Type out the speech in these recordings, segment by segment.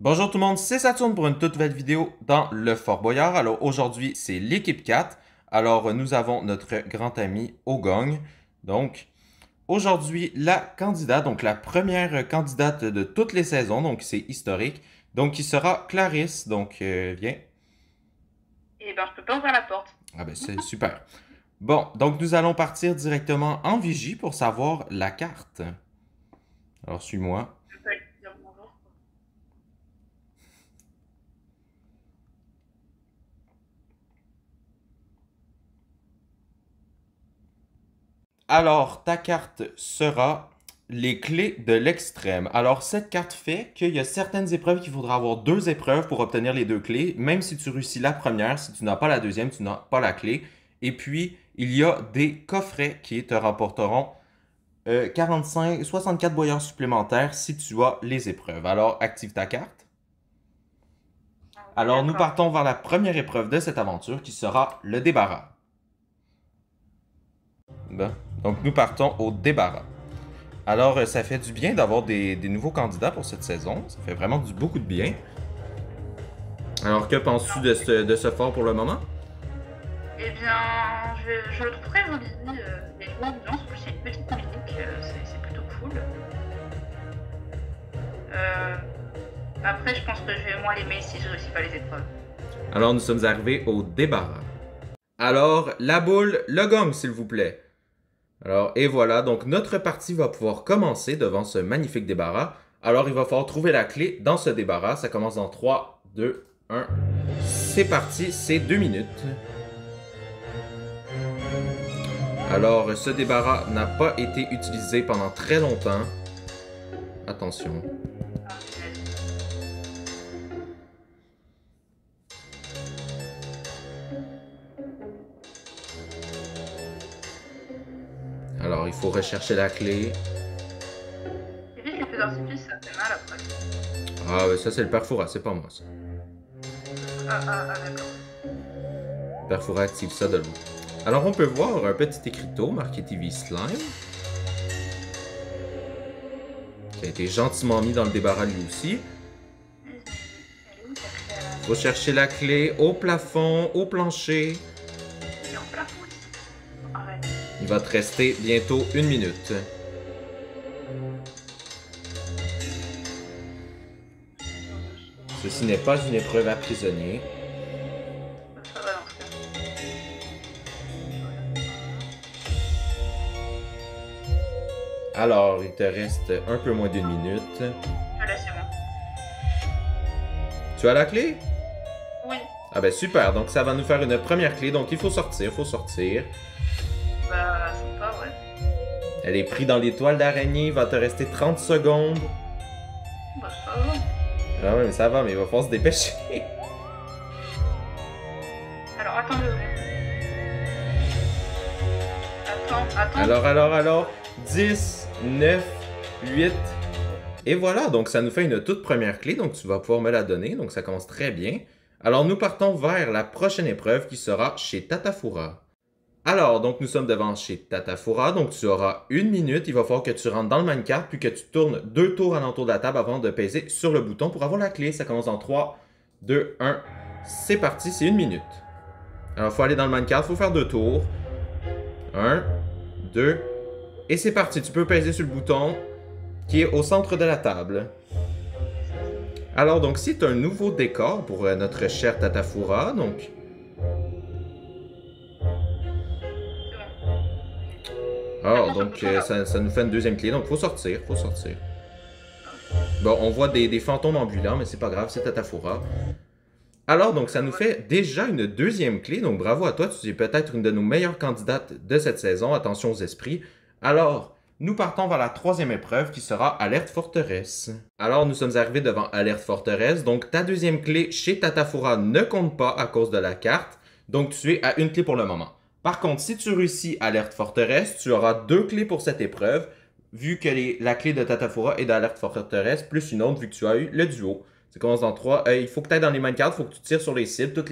Bonjour tout le monde, c'est Saturne pour une toute nouvelle vidéo dans le Fort Boyard. Alors aujourd'hui, c'est l'équipe 4. Alors nous avons notre grand ami Ogong. Donc aujourd'hui, la candidate, donc la première candidate de toutes les saisons, donc c'est historique. Donc qui sera Clarisse. Donc viens. Eh ben, je peux pas ouvrir la porte. Ah ben c'est super. Bon, donc nous allons partir directement en vigie pour savoir la carte. Alors suis-moi. Je peux pas lui dire bonjour. Alors, ta carte sera les clés de l'extrême. Alors, cette carte fait qu'il y a certaines épreuves qu'il faudra avoir deux épreuves pour obtenir les deux clés. Même si tu réussis la première, si tu n'as pas la deuxième, tu n'as pas la clé. Et puis, il y a des coffrets qui te rapporteront 64 boyards supplémentaires si tu as les épreuves. Alors, active ta carte. Ah oui, Alors, nous d'accord. partons vers la première épreuve de cette aventure qui sera le débarras. Bon. Donc, nous partons au débarras. Alors, ça fait du bien d'avoir des nouveaux candidats pour cette saison. Ça fait vraiment beaucoup de bien. Alors, que penses-tu de ce fort pour le moment? Eh bien, je le trouve très joli. Les joueurs d'ambiance, en plus, il y a une petite musique, c'est plutôt cool. Euh, Après, je pense que je vais moins l'aimer si je réussis pas les épreuves. Alors, nous sommes arrivés au débarras. Alors, la boule, le gong, s'il vous plaît. Alors, et voilà, donc notre partie va pouvoir commencer devant ce magnifique débarras. Alors, il va falloir trouver la clé dans ce débarras. Ça commence dans 3, 2, 1. C'est parti, c'est 2 minutes. Alors, ce débarras n'a pas été utilisé pendant très longtemps. Attention. Ah, punaise. Alors, il faut rechercher la clé. Évite les feux d'artifice, ça fait mal après. Ah, ça, c'est le Perfora, c'est pas moi, ça. D'accord. Perfora active ça de loin. Alors, on peut voir un petit écriteau marqué TV Slime, qui a été gentiment mis dans le débarras lui aussi. Elle est où ta clé à Faut chercher la clé au plafond, au plancher. Elle est en plafond aussi. Arrête. Il va te rester bientôt 1 minute. Ceci n'est pas une épreuve à prisonnier. Ça va dans ce cas. Alors, il te reste un peu moins d'1 minute. Je laisse moi. Tu as la clé? Oui. Ah ben super, donc ça va nous faire une première clé, donc il faut sortir, faut sortir. Bah, sympa, ouais. Elle est prise dans les toiles d'araignée, il va te rester 30 secondes. Bah, ça va. Ah ouais, mais ça va, mais il va falloir se dépêcher. Alors, attends le. Attends. Alors, 10, 9, 8. Et voilà, donc ça nous fait une toute première clé, donc tu vas pouvoir me la donner, donc ça commence très bien. Alors nous partons vers la prochaine épreuve qui sera chez Tatafura. Alors, donc nous sommes devant chez Tatafura, donc tu auras 1 minute, il va falloir que tu rentres dans le minecart, puis que tu tournes 2 tours alentour de la table avant de peser sur le bouton pour avoir la clé. Ça commence en 3, 2, 1. C'est parti, c'est 1 minute. Alors, il faut aller dans le minecart, il faut faire 2 tours. 1, 2, et c'est parti. Tu peux peser sur le bouton qui est au centre de la table. Alors, donc, c'est un nouveau décor pour notre cher Tatafura, donc... Alors, donc, ça nous fait une deuxième clé, donc faut sortir, faut sortir. Bon, on voit des fantômes ambulants, mais c'est pas grave, c'est Tatafura. Alors, donc, ça nous fait déjà une deuxième clé, donc bravo à toi, tu es peut-être une de nos meilleures candidates de cette saison, attention aux esprits. Alors, nous partons vers la troisième épreuve qui sera Alerte Forteresse. Alors, nous sommes arrivés devant Alerte Forteresse, donc ta deuxième clé chez Tatafura ne compte pas à cause de la carte, donc tu es à une clé pour le moment. Par contre, si tu réussis Alerte Forteresse, tu auras 2 clés pour cette épreuve, vu que la clé de Tatafura est d'Alerte Forteresse, plus une autre vu que tu as eu le duo. Ça commence dans 3. Il faut que tu ailles dans les minecarts, il faut que tu tires sur les cibles. Toutes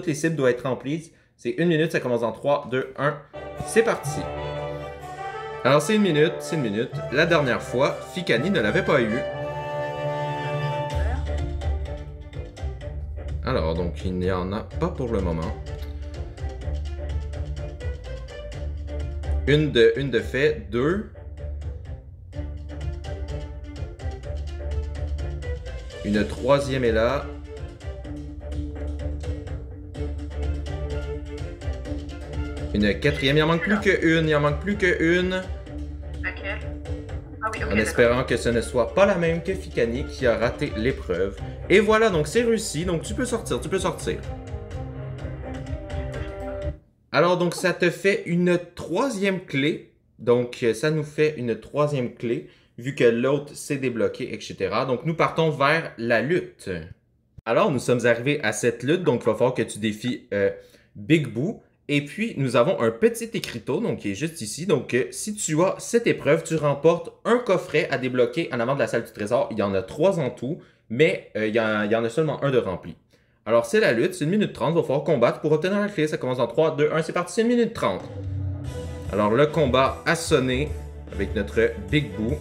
les cibles doivent être remplies. C'est 1 minute, ça commence dans 3, 2, 1. C'est parti. Alors c'est 1 minute, c'est 1 minute. La dernière fois, Fikani ne l'avait pas eu. Alors, donc, il n'y en a pas pour le moment. Une de fait, 2. Une troisième est là. Une quatrième, il en manque plus qu'une, il en manque plus qu'une. Laquelle? Ah oui, ok. En espérant que ce ne soit pas la même que Fikani qui a raté l'épreuve. Et voilà, donc c'est réussi, donc tu peux sortir, tu peux sortir. Alors donc ça te fait une troisième clé. Donc ça nous fait une troisième clé, vu que l'autre s'est débloqué, etc. Donc nous partons vers la lutte. Alors nous sommes arrivés à cette lutte, donc il va falloir que tu défies Big Boo. Et puis, nous avons un petit écriteau, donc qui est juste ici. Donc, si tu as cette épreuve, tu remportes un coffret à débloquer en avant de la salle du trésor. Il y en a 3 en tout, mais il y en a seulement un de rempli. Alors, c'est la lutte, c'est 1 minute 30. Il va falloir combattre pour obtenir la clé. Ça commence dans 3, 2, 1, c'est parti, c'est 1 minute 30. Alors, le combat a sonné avec notre Big Boo.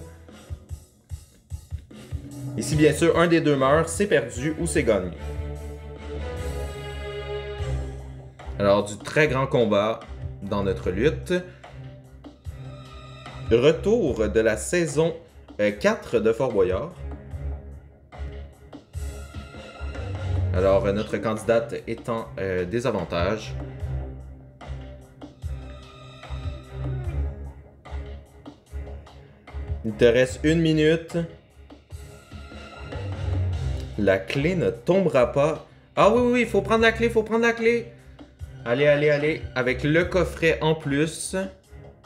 Et si bien sûr, un des deux meurt, c'est perdu ou c'est gagné. Alors, du très grand combat dans notre lutte. Retour de la saison 4 de Fort Boyard. Alors, notre candidate est en désavantage. Il te reste 1 minute. La clé ne tombera pas. Ah oui, il faut prendre la clé, il faut prendre la clé. Allez, allez, allez. Avec le coffret en plus.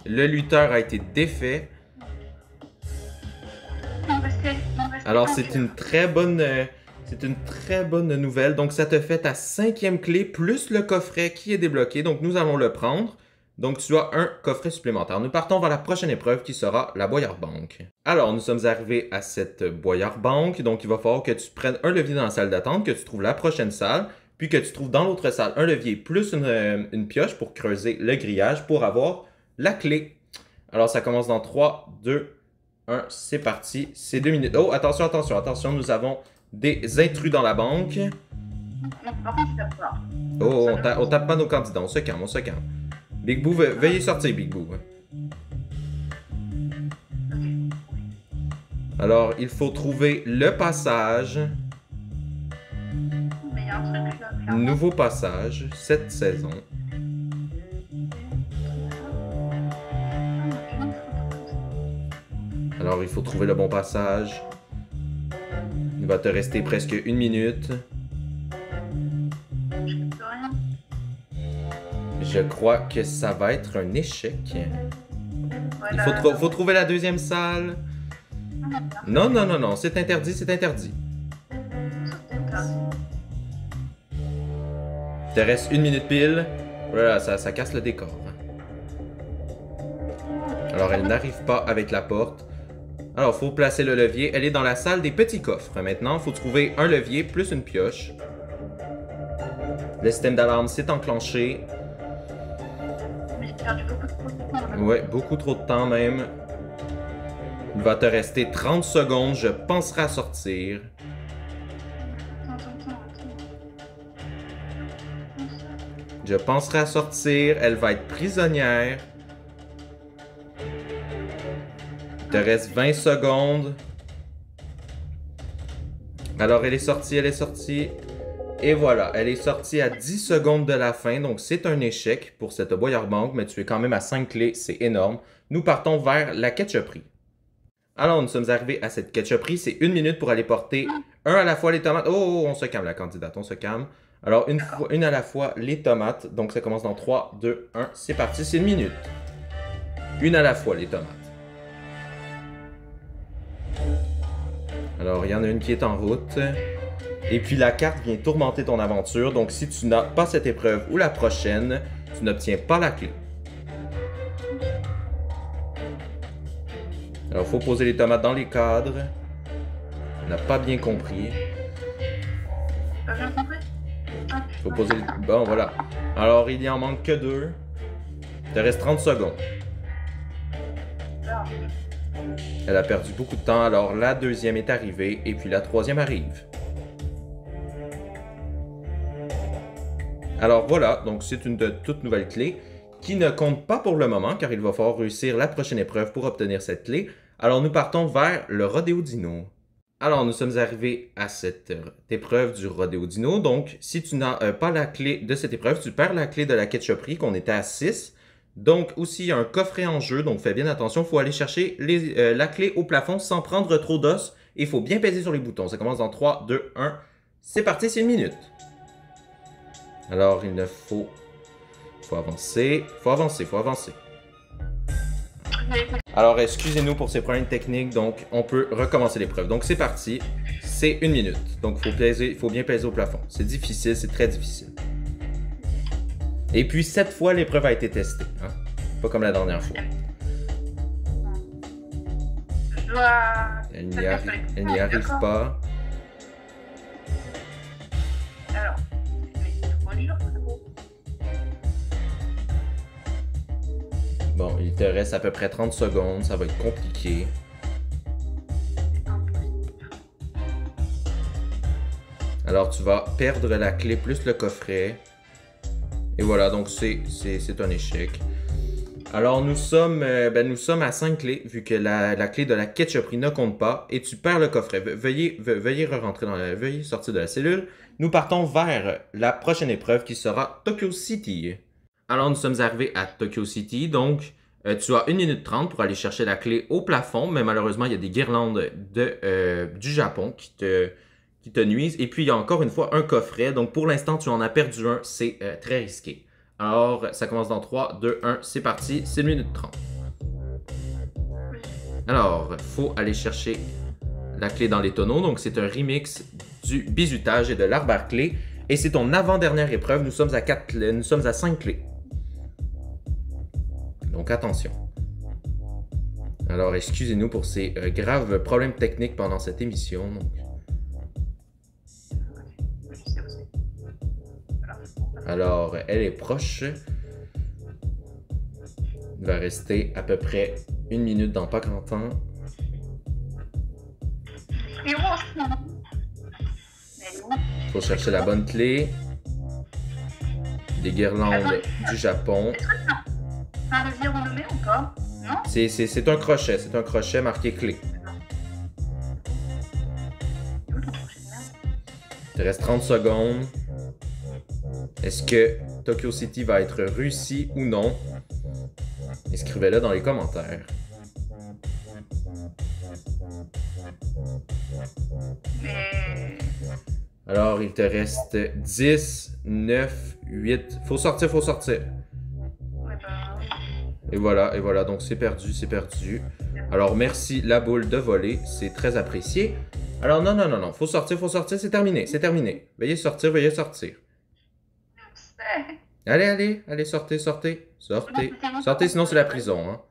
Le lutteur a été défait. Alors, c'est une très bonne nouvelle. Donc, ça te fait ta 5e clé plus le coffret qui est débloqué. Donc, nous allons le prendre. Donc, tu as un coffret supplémentaire. Nous partons vers la prochaine épreuve qui sera la Boyard Bank. Alors, nous sommes arrivés à cette Boyard Bank. Donc, il va falloir que tu prennes un levier dans la salle d'attente, que tu trouves la prochaine salle. Puis que tu trouves dans l'autre salle un levier plus une pioche pour creuser le grillage pour avoir la clé. Alors, ça commence dans 3, 2, 1, c'est parti. C'est 2 minutes. Oh, attention, attention, attention, nous avons des intrus dans la banque. Oh, on tape pas nos candidats, on se calme, on se calme. Big Boo, veuillez sortir, Big Boo. Alors, il faut trouver le passage. Nouveau passage, cette saison. Alors, il faut trouver le bon passage. Il va te rester presque 1 minute. Je crois que ça va être un échec. Il faut trouver la deuxième salle. Non, non, non, non, c'est interdit, c'est interdit. Il te reste 1 minute pile. Voilà, ça casse le décor. Alors, elle n'arrive pas avec la porte. Alors, il faut placer le levier. Elle est dans la salle des petits coffres. Maintenant, il faut trouver un levier plus une pioche. Le système d'alarme s'est enclenché. Ouais, beaucoup trop de temps même. Il va te rester 30 secondes. Je penserai à sortir. Je penserai à sortir. Elle va être prisonnière. Il te reste 20 secondes. Alors, elle est sortie, elle est sortie. Et voilà, elle est sortie à 10 secondes de la fin. Donc, c'est un échec pour cette Boyard Bank, mais tu es quand même à 5 clés. C'est énorme. Nous partons vers la ketchuperie. Alors, nous sommes arrivés à cette ketchuperie. C'est 1 minute pour aller porter un à la fois les tomates. Oh, on se calme, la candidate, on se calme. Alors, une à la fois les tomates. Donc, ça commence dans 3, 2, 1. C'est parti, c'est 1 minute. Une à la fois les tomates. Alors, il y en a une qui est en route. Et puis, la carte vient tourmenter ton aventure. Donc, si tu n'as pas cette épreuve ou la prochaine, tu n'obtiens pas la clé. Alors, il faut poser les tomates dans les cadres. On n'a pas bien compris. Pas bien compris? Faut poser les... Bon, voilà. Alors, il n'y en manque que 2. Il te reste 30 secondes. Elle a perdu beaucoup de temps, alors la deuxième est arrivée, et puis la troisième arrive. Alors voilà, donc c'est une de toute nouvelle clé qui ne compte pas pour le moment car il va falloir réussir la prochaine épreuve pour obtenir cette clé. Alors nous partons vers le Rodéo Dino. Alors nous sommes arrivés à cette épreuve du Rodéo Dino. Donc si tu n'as pas la clé de cette épreuve, tu perds la clé de la ketchuperie qu'on était à 6. Donc aussi il y a un coffret en jeu, donc fais bien attention, il faut aller chercher la clé au plafond sans prendre trop d'os. Et il faut bien peser sur les boutons. Ça commence dans 3, 2, 1. C'est parti, c'est 1 minute. Alors, il ne faut... faut avancer. Faut avancer, faut avancer. Alors, excusez-nous pour ces problèmes techniques. Donc, on peut recommencer l'épreuve. Donc, c'est parti. C'est 1 minute. Donc, il faut bien peser au plafond. C'est difficile, c'est très difficile. Et puis, 7 fois, l'épreuve a été testée. Hein? Pas comme la dernière fois. Elle n'y arrive pas. Alors, bon, il te reste à peu près 30 secondes. Ça va être compliqué. Alors, tu vas perdre la clé plus le coffret. Et voilà, donc c'est un échec. Alors, nous sommes à 5 clés, vu que la clé de la ketchuperie ne compte pas, et tu perds le coffret. Veuillez veuillez sortir de la cellule. Nous partons vers la prochaine épreuve qui sera Tokyo City. Alors, nous sommes arrivés à Tokyo City, donc tu as 1 minute 30 pour aller chercher la clé au plafond, mais malheureusement, il y a des guirlandes du Japon qui te nuisent. Et puis, il y a encore une fois un coffret, donc pour l'instant, tu en as perdu un, c'est très risqué. Alors, ça commence dans 3, 2, 1, c'est parti, c'est 1 minute 30. Alors, il faut aller chercher la clé dans les tonneaux. Donc, c'est un remix du bizutage et de l'arbre à clés. Et c'est ton avant-dernière épreuve. Nous sommes à 5 clés. Donc, attention. Alors, excusez-nous pour ces graves problèmes techniques pendant cette émission. Donc. Alors, elle est proche. Il va rester à peu près 1 minute dans pas grand temps. Il faut chercher la bonne clé. Des guirlandes du Japon. C'est un levier renommé ou pas? Non? C'est un crochet marqué clé. Il te reste 30 secondes. Est-ce que Tokyo City va être réussi ou non? Écrivez-le dans les commentaires. Alors, il te reste 10, 9, 8. Faut sortir, faut sortir. Et voilà, donc c'est perdu, c'est perdu. Alors, merci la boule de voler, c'est très apprécié. Alors, non, faut sortir, c'est terminé, c'est terminé. Veuillez sortir, veuillez sortir. Allez, sortez, sinon c'est la prison, hein.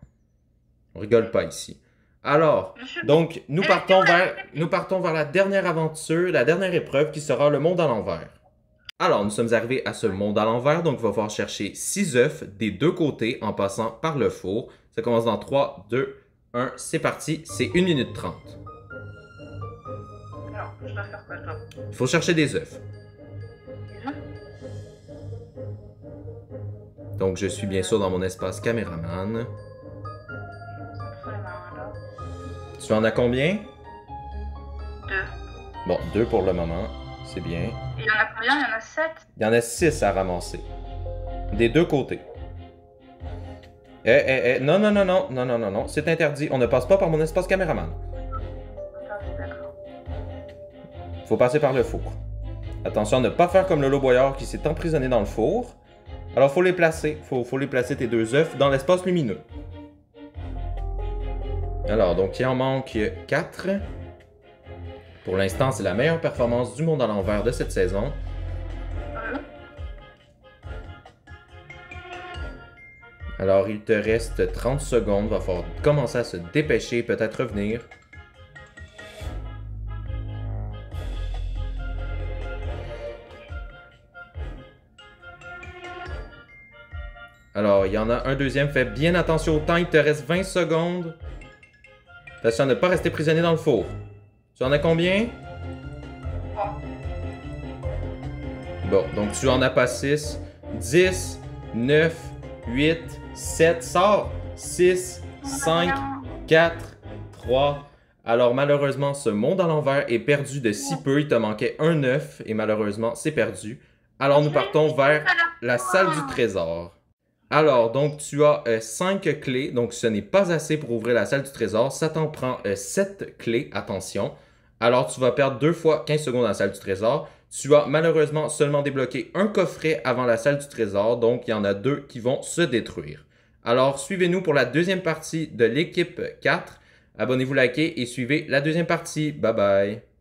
On rigole pas ici. Alors, donc, nous partons vers la dernière aventure, la dernière épreuve qui sera le monde à l'envers. Alors, nous sommes arrivés à ce monde à l'envers, donc il va falloir chercher 6 œufs des deux côtés en passant par le four. Ça commence dans 3, 2, 1, c'est parti, c'est 1 minute 30. Alors, je dois faire quoi, toi? Il faut chercher des œufs. Donc, je suis bien sûr dans mon espace caméraman. Tu en as combien? 2. Bon, 2 pour le moment. C'est bien. Il y en a combien? Il y en a 7? Il y en a 6 à ramasser. Des deux côtés. Non. C'est interdit. On ne passe pas par mon espace caméraman. Faut passer par le four. Attention à ne pas faire comme le Boyard qui s'est emprisonné dans le four. Alors, faut les placer. Faut les placer tes 2 œufs dans l'espace lumineux. Alors, donc, il en manque 4. Pour l'instant, c'est la meilleure performance du monde à l'envers de cette saison. Alors, il te reste 30 secondes. Va falloir commencer à se dépêcher, peut-être revenir. Alors, il y en a un deuxième. Fais bien attention au temps. Il te reste 20 secondes. Attention à ne pas rester prisonnier dans le four. Tu en as combien? 3. Bon, donc tu en as pas 6. 10, 9, 8, 7. Sors! 6, 5, 4, 3. Alors malheureusement, ce monde à l'envers est perdu de si peu. Il te manquait un 9 et malheureusement, c'est perdu. Alors nous partons vers la salle du trésor. Alors, donc, tu as 5 clés, donc ce n'est pas assez pour ouvrir la salle du trésor. Ça t'en prend 7 clés, attention. Alors, tu vas perdre 2 fois 15 secondes dans la salle du trésor. Tu as malheureusement seulement débloqué un coffret avant la salle du trésor, donc il y en a 2 qui vont se détruire. Alors, suivez-nous pour la deuxième partie de l'équipe 4. Abonnez-vous, likez et suivez la deuxième partie. Bye bye!